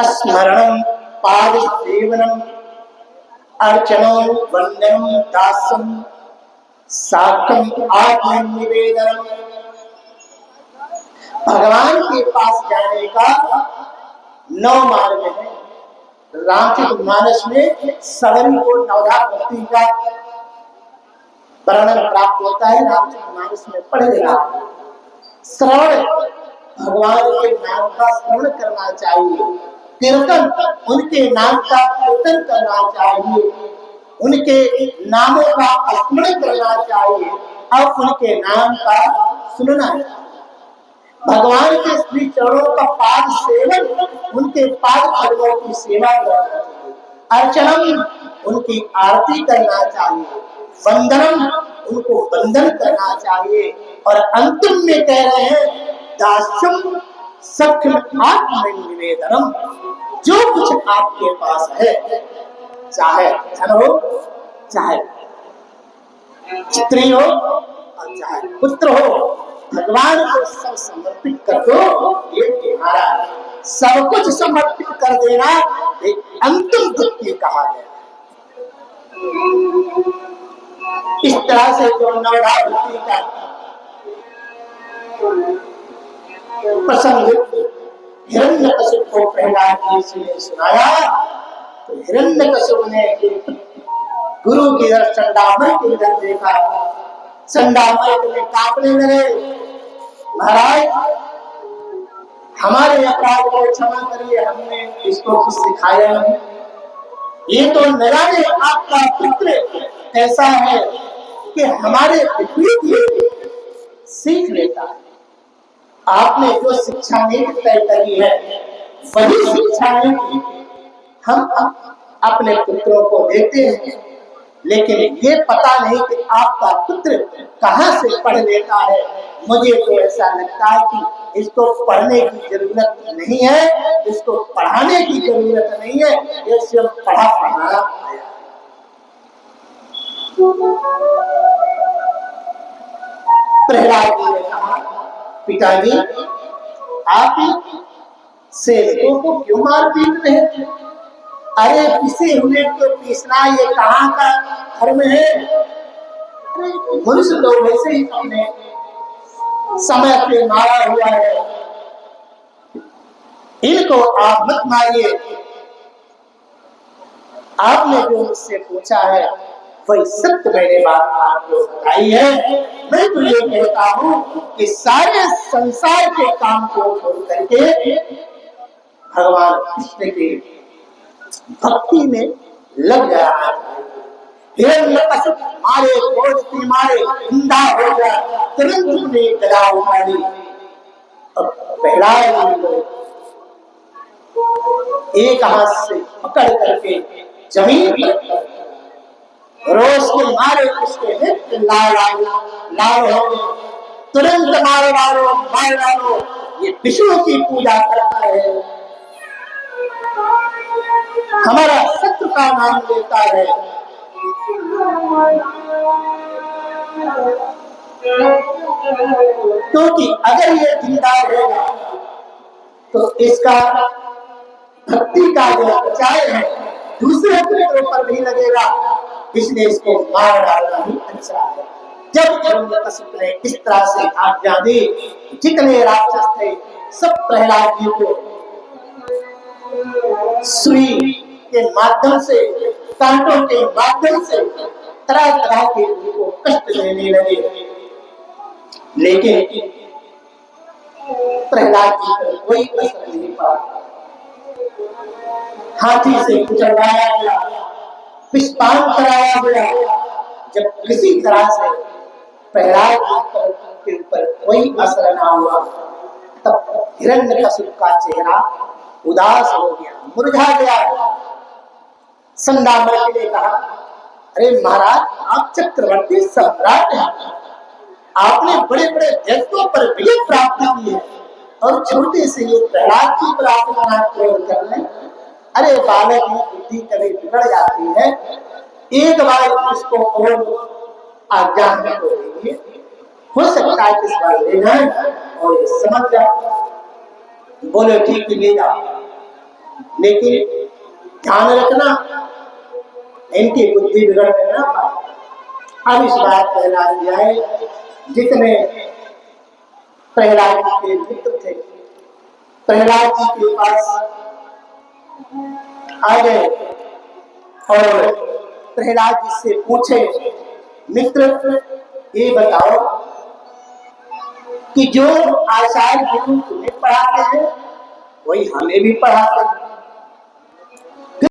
स्मरणम पाद सेवनम अर्चनो वंदनम दासम साकम आत्मनिवेदनम। भगवान के पास जाने का 9 मार्ग है। रामचरितमानस में सवन को नवधा भक्ति का वर्णन प्राप्त होता है। रामचरितमानस में पढ़ लेना। श्रवण, भगवान के नाम का श्रवण करना चाहिए। कीर्तन, उनके नाम का कीर्तन करना चाहिए। उनके नामों का स्मरण करना चाहिए और उनके नाम का सुनना चाहिए। भगवान के श्री चरणों का पाद सेवन, उनके पाद पद्मों की सेवा करना चाहिए। अर्चनम, उनकी आरती करना चाहिए। वंदनम, उनको वंदन करना चाहिए। और अंतिम में कह रहे हैं दास्यम सख्यम आत्मनिवेदनम। जो कुछ आपके पास है, चाहे धन हो, चाहे स्त्री हो और चाहे पुत्र हो, भगवान को सब समर्पित कर दो। ये तुम्हारा है। सब कुछ समर्पित कर देना एक अंतिम भक्ति कहा गया। इस तरह से जो नवधा भक्ति का प्रसंग हिरण्यकशिपु को प्रहलाद जी ने सुनाया, तो हिरण्यकशिपु ने गुरु की इधर चंडामर की इधर देखा। चंडामर में कांपने लगे, महाराज हमारे अपराध को क्षमा करिए, हमने इसको कुछ सिखाया नहीं। ये तो न जाने आपका पुत्र ऐसा है कि हमारे विपरीत सीख लेता है। आपने जो शिक्षा नीति तय करी है वही शिक्षा नीति हम अपने पुत्रों को देते हैं, लेकिन ये पता नहीं कि आपका पुत्र कहाँ से पढ़ लेता है। मुझे तो ऐसा लगता है कि इसको पढ़ने की जरूरत नहीं है, इसको पढ़ाने की जरूरत नहीं है, ये सिर्फ पढ़ाना है। प्रहलाद जी ने कहा, पिताजी आप सेवकों को क्यों मार पीट रहे थे? अरे पिसे हुए को पीसना ये कहाँ का धर्म है? मनुष्य लोग वैसे ही अपने समय पे मारा हुआ है, इनको आप मत मारिए। आपने जो मुझसे पूछा है वही सत्य मैंने बात आपको बताई है। मैं तो ये कहता हूँ कि सारे संसार के काम को छोड़ करके भगवान कृष्ण के भक्ति में लग गया है। हिरण्यकशिप मारे क्रोध मारे अंधा हो गया, तुरंत उसने गदा उठाई। अब प्रहलाद एक हाथ से पकड़ करके जमीन पर रोष के मारे उसके नेत्र लाल हो गए। तुरंत मारो मारो मार डालो, ये विष्णु की पूजा करता है, हमारा शत्रु का नाम लेता है। क्योंकि अगर ये जिंदा रहेगा तो इसका भक्ति का जो प्रचार है दूसरे पुत्रों पर भी लगेगा, इसलिए इसको मार डालना ही अच्छा है। जब हिरण्यकशिपु ने इस तरह से आज्ञा दी, जितने राक्षस थे सब प्रहलाद जी को सुई के माध्यम से, कांटों के माध्यम से तरह तरह के उनको कष्ट देने लगे, लेकिन प्रहलाद जी पर कोई असर नहीं पड़ा। हाथी से कुचलवाया गया, विषपान कराया गया। जब किसी तरह से प्रहलाद के ऊपर कोई असर ना हुआ, तब हिरण्यकशिपु का चेहरा उदास हो गया, मुरझा गया। चंडामर ने कहा, अरे महाराज आप चक्रवर्ती सम्राट हैं, आपने बड़े बड़े दैत्यों पर विजय प्राप्त की है और छोटे से ये प्रहलाद की पर अपना प्रयोग कर रहे हैं। अरे बालक में बुद्धि कभी बिगड़ जाती है, एक बार उसको और आज्ञा को देंगे, हो सकता है इस बार ले जाए और ये समझ जाए। बोले ठीक ले जाओ। लेकिन ध्यान रखना इनकी बुद्धि बिगड़ने ना पाए। अब इस बात प्रहलाद आए, जितने प्रहलाद जी के मित्र थे प्रहलाद जी के पास आ गए और प्रहलाद जी से पूछे, मित्र ये बताओ कि जो आचार्य गुरु तुम्हें पढ़ाते हैं वही हमें भी पढ़ाते हैं,